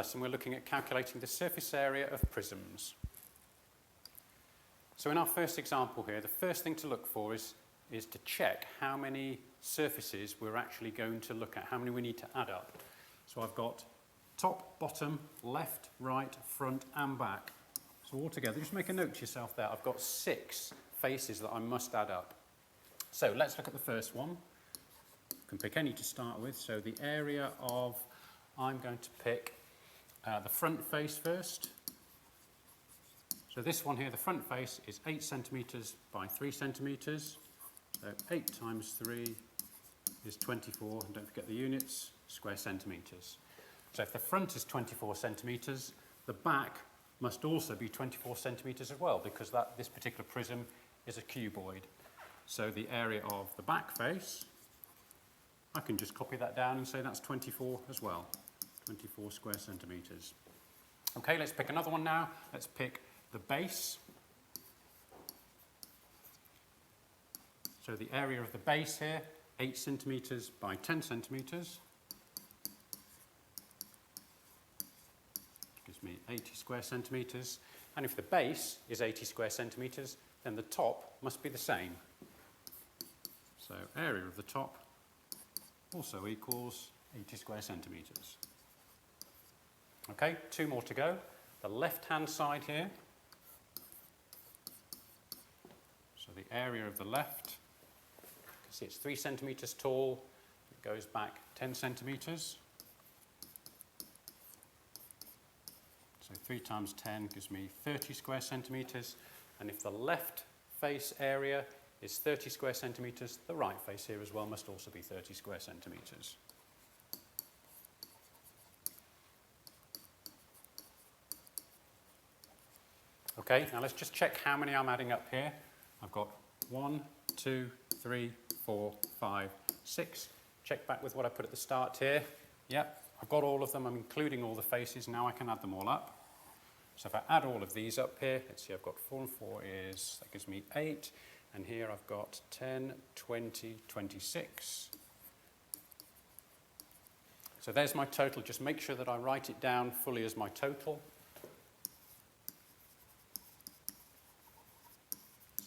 lesson we're looking at calculating the surface area of prisms. So in our first example here, the first thing to look for is to check how many surfaces we're actually going to look at, how many we need to add up. So I've got top, bottom, left, right, front and back. So altogether, just make a note to yourself there, I've got 6 faces that I must add up. So let's look at the first one. You can pick any to start with. So the area of, I'm going to pick the front face first. So this one here, the front face, is 8 centimetres by 3 centimetres. So 8 times 3 is 24, and don't forget the units, square centimetres. So if the front is 24 centimetres, the back must also be 24 centimetres as well, because this particular prism is a cuboid. So the area of the back face, I can just copy that down and say that's 24 as well, 24 square centimetres. Okay, let's pick another one now. Let's pick the base. So the area of the base here, 8 centimetres by 10 centimetres. Gives me 80 square centimetres. And if the base is 80 square centimetres, then the top must be the same. So area of the top also equals 80 square centimetres. Okay, 2 more to go. The left-hand side here. So the area of the left, you can see it's 3 centimetres tall. It goes back 10 centimetres. So 3 times 10 gives me 30 square centimetres. And if the left face area is 30 square centimetres, the right face here as well must also be 30 square centimetres. Okay, now let's just check how many I'm adding up here. I've got 1, 2, 3, 4, 5, 6. Check back with what I put at the start here. Yep, I've got all of them. I'm including all the faces. Now I can add them all up. So if I add all of these up here, let's see, I've got 4 and 4 that gives me 8. And here I've got 10, 20, 26. So there's my total. Just make sure that I write it down fully as my total.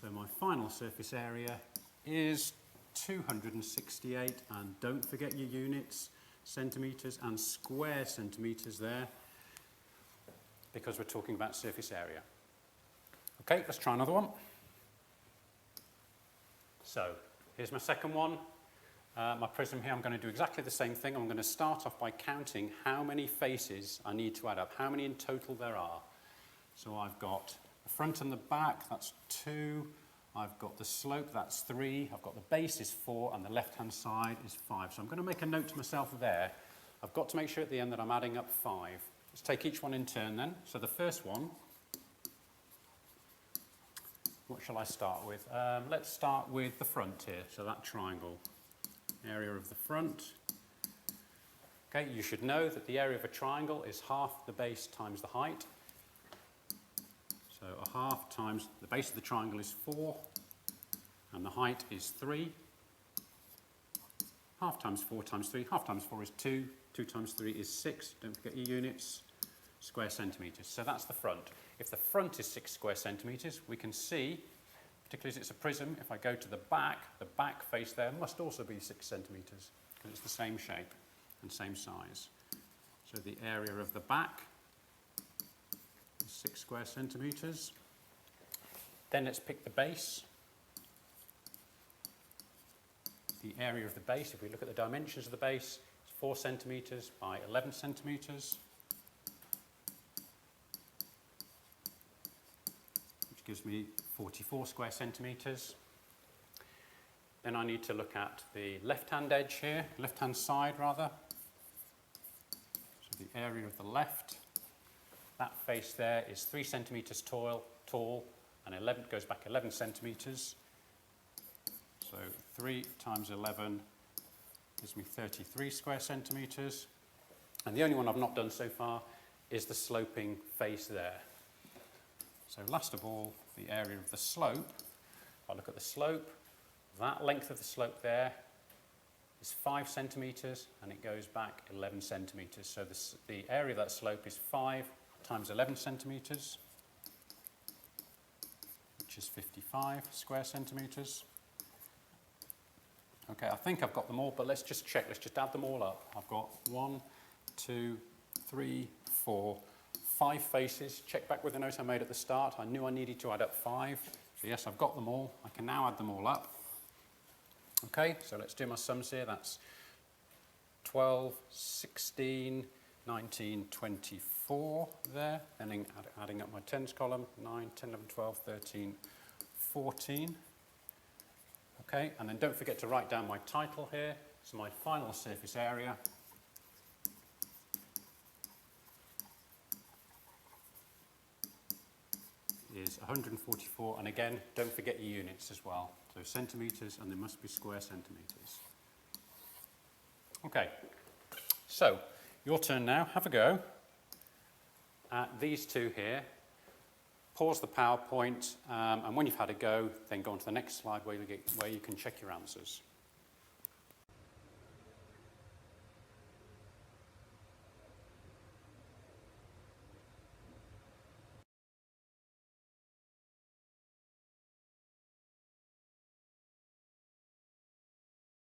So my final surface area is 268, and don't forget your units, centimetres and square centimetres there, because we're talking about surface area. Okay, let's try another one. So here's my second one. My prism here, I'm going to do exactly the same thing. I'm going to start off by counting how many faces I need to add up, how many in total there are. So I've got the front and the back, that's 2. I've got the slope, that's 3. I've got the base is 4, and the left-hand side is 5. So I'm going to make a note to myself there. I've got to make sure at the end that I'm adding up 5. Let's take each one in turn then. So the first one, what shall I start with? Let's start with the front here, so that triangle. Area of the front. Okay, you should know that the area of a triangle is half the base times the height. So a half times the base of the triangle is 4, and the height is 3. Half times 4 times 3, half times 4 is 2, 2 times 3 is 6, don't forget your units, square centimetres. So that's the front. If the front is 6 square centimetres, we can see, particularly as it's a prism, if I go to the back face there must also be 6 centimetres, because it's the same shape and same size. So the area of the back is 6 square centimetres. Then let's pick the base. The area of the base, if we look at the dimensions of the base, it's 4 centimetres by 11 centimetres, which gives me 44 square centimetres. Then I need to look at the left-hand edge here, left-hand side rather. So the area of the left, that face there is 3 centimetres tall, and 11 goes back 11 centimetres. So 3 times 11 gives me 33 square centimetres. And the only one I've not done so far is the sloping face there. So last of all, the area of the slope. If I look at the slope, that length of the slope there is 5 centimetres and it goes back 11 centimetres. So the area of that slope is 5 times 11 centimetres, which is 55 square centimetres. Okay, I think I've got them all, but let's just check. Let's just add them all up. I've got 1, 2, 3, 4, 5 faces. Check back with the note I made at the start. I knew I needed to add up 5. So yes, I've got them all. I can now add them all up. Okay, so let's do my sums here. That's 12, 16, 19, 24 there. Then adding up my tens column, 9, 10, 11, 12, 13, 14. Okay, and then don't forget to write down my title here. So my final surface area is 144, and again, don't forget your units as well. So centimetres, and they must be square centimetres. Okay, so your turn now. Have a go at these two here. Pause the PowerPoint, and when you've had a go, then go on to the next slide where you can check your answers.